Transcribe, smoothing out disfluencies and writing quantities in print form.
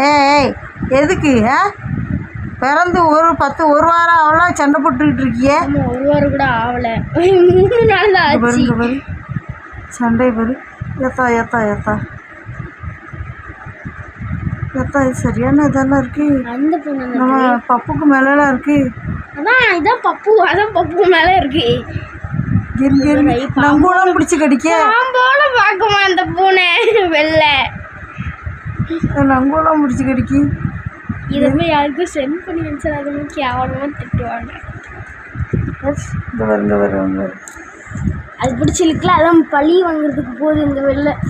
ஏய் எதுக்கு பிறந்து ஒரு வாரம் அவ்வளோ சண்டை போட்டுக்கிட்டு இருக்கியே. ஒரு வாரம் கூட ஆகலை, 3 நாள் தான் ஆச்சு. பாருங்க பாரு சண்டை பாரு. ஏத்தா ஏத்தா ஏத்தா ஏத்தா இது சரியான இதெல்லாம் இருக்கு. அந்த பொண்ணு நம்ம பப்புக்கு மேலெல்லாம் இருக்கு. இதான் பப்பு, அதான் பப்பு மேலே இருக்கு. நங்கூலம் பிடிச்சி கடிக்க பாம்போட பார்க்குமா அந்த பூனை வெள்ளை நங்கூலம் பிடிச்சி கடிக்கி. இதை போய் யாருக்கும் சென்ட் பண்ணி வச்சா அது கேவலமாக திட்டுவாங்க. இந்த வருங்க வரும் அது பிடிச்சி இழுக்கல, அதான் பழி வாங்குறதுக்கு போகுது இந்த வெள்ளை.